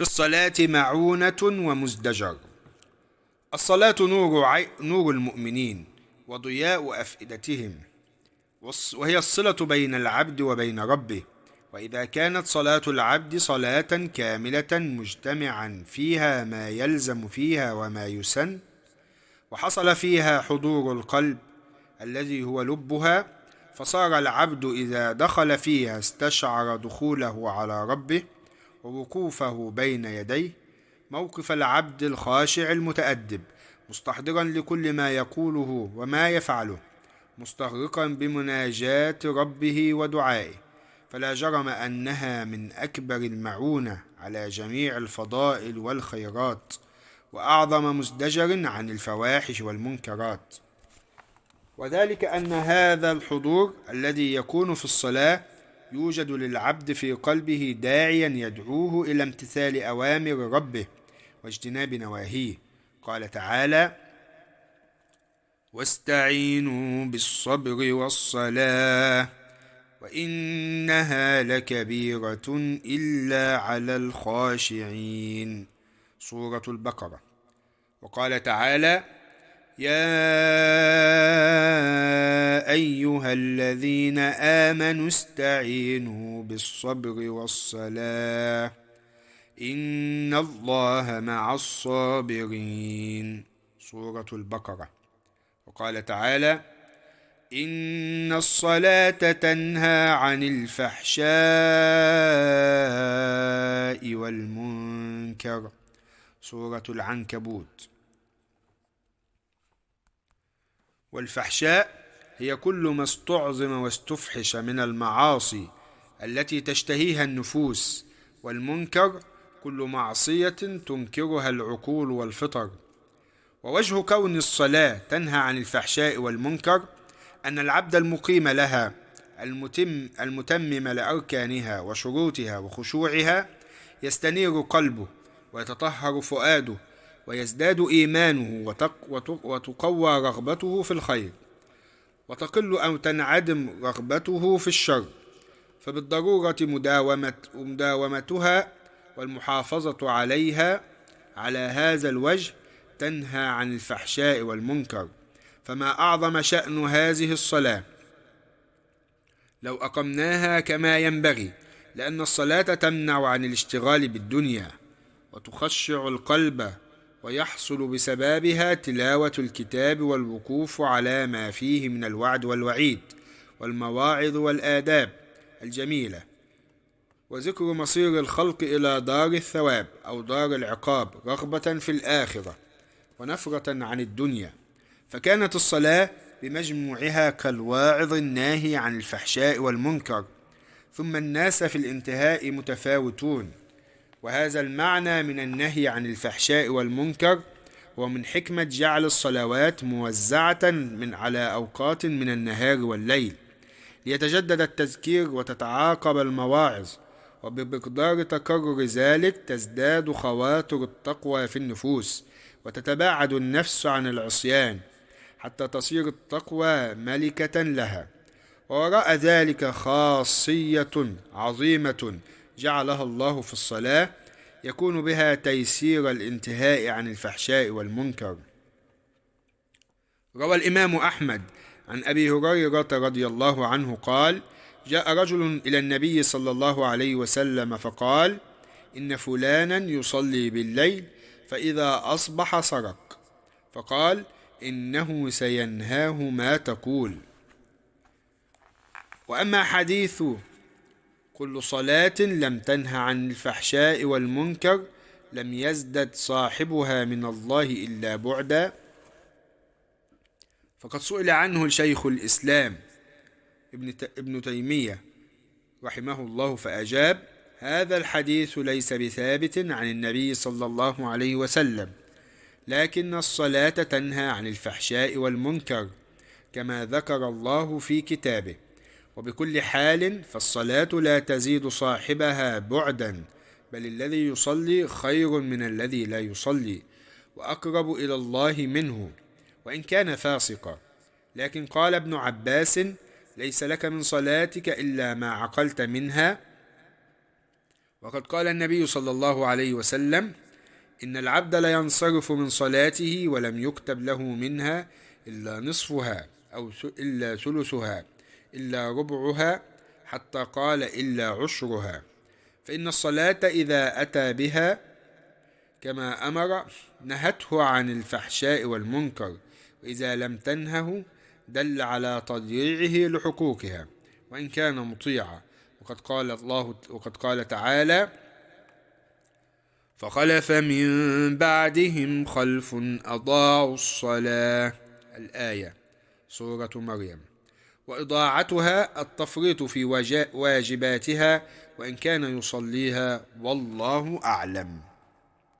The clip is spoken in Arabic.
في الصلاة معونة ومزدجر. الصلاة نور المؤمنين وضياء أفئدتهم، وهي الصلة بين العبد وبين ربه. وإذا كانت صلاة العبد صلاة كاملة مجتمعا فيها ما يلزم فيها وما يسن، وحصل فيها حضور القلب الذي هو لبها، فصار العبد إذا دخل فيها استشعر دخوله على ربه ووقوفه بين يديه، موقف العبد الخاشع المتأدب، مستحضرا لكل ما يقوله وما يفعله، مستغرقا بمناجاة ربه ودعائه. فلا جرم أنها من أكبر المعونة على جميع الفضائل والخيرات، وأعظم مزدجر عن الفواحش والمنكرات. وذلك أن هذا الحضور الذي يكون في الصلاة يوجد للعبد في قلبه داعيا يدعوه إلى امتثال أوامر ربه واجتناب نواهيه. قال تعالى: واستعينوا بالصبر والصلاة وإنها لكبيرة إلا على الخاشعين. سورة البقرة. وقال تعالى: يا أيها الذين آمنوا استعينوا بالصبر والصلاة إن الله مع الصابرين. سورة البقرة. وقال تعالى: إن الصلاة تنهى عن الفحشاء والمنكر. سورة العنكبوت. والفحشاء هي كل ما استعظم واستفحش من المعاصي التي تشتهيها النفوس، والمنكر كل معصية تنكرها العقول والفطر. ووجه كون الصلاة تنهى عن الفحشاء والمنكر أن العبد المقيم لها المتمم لأركانها وشروطها وخشوعها يستنير قلبه ويتطهر فؤاده ويزداد إيمانه وتقوى رغبته في الخير، وتقل أو تنعدم رغبته في الشر. فبالضرورة مداومتها والمحافظة عليها على هذا الوجه تنهى عن الفحشاء والمنكر. فما أعظم شأن هذه الصلاة لو أقمناها كما ينبغي، لأن الصلاة تمنع عن الاشتغال بالدنيا وتخشع القلب، ويحصل بسببها تلاوة الكتاب والوقوف على ما فيه من الوعد والوعيد والمواعظ والآداب الجميلة، وذكر مصير الخلق إلى دار الثواب أو دار العقاب رغبة في الآخرة ونفرة عن الدنيا. فكانت الصلاة بمجموعها كالواعظ الناهي عن الفحشاء والمنكر، ثم الناس في الانتهاء متفاوتون. وهذا المعنى من النهي عن الفحشاء والمنكر هو من حكمة جعل الصلوات موزعة على أوقات من النهار والليل، ليتجدد التذكير وتتعاقب المواعظ، وبمقدار تكرر ذلك تزداد خواطر التقوى في النفوس، وتتباعد النفس عن العصيان، حتى تصير التقوى ملكة لها. ووراء ذلك خاصية عظيمة جعلها الله في الصلاة يكون بها تيسير الانتهاء عن الفحشاء والمنكر. روى الإمام أحمد عن أبي هريرة رضي الله عنه قال: جاء رجل إلى النبي صلى الله عليه وسلم فقال: إن فلانا يصلي بالليل فإذا أصبح سرق، فقال: إنه سينهاه ما تقول. وأما حديث كل صلاة لم تنه عن الفحشاء والمنكر لم يزدد صاحبها من الله إلا بعدا، فقد سئل عنه شيخ الإسلام ابن تيمية رحمه الله فأجاب: هذا الحديث ليس بثابت عن النبي صلى الله عليه وسلم، لكن الصلاة تنهى عن الفحشاء والمنكر كما ذكر الله في كتابه. وبكل حال فالصلاة لا تزيد صاحبها بعدا، بل الذي يصلي خير من الذي لا يصلي، وأقرب إلى الله منه وإن كان فاسقا. لكن قال ابن عباس: ليس لك من صلاتك إلا ما عقلت منها، وقد قال النبي صلى الله عليه وسلم: إن العبد لينصرف من صلاته ولم يكتب له منها إلا نصفها أو إلا ثلثها إلا ربعها، حتى قال إلا عشرها. فإن الصلاة إذا أتى بها كما أمر نهته عن الفحشاء والمنكر، وإذا لم تنهه دل على تضييعه لحقوقها وإن كان مطيعا. وقد قال تعالى: فخلف من بعدهم خلف أضاعوا الصلاة، الآية، سورة مريم. وإضاعتها التفريط في واجباتها وإن كان يصليها، والله أعلم.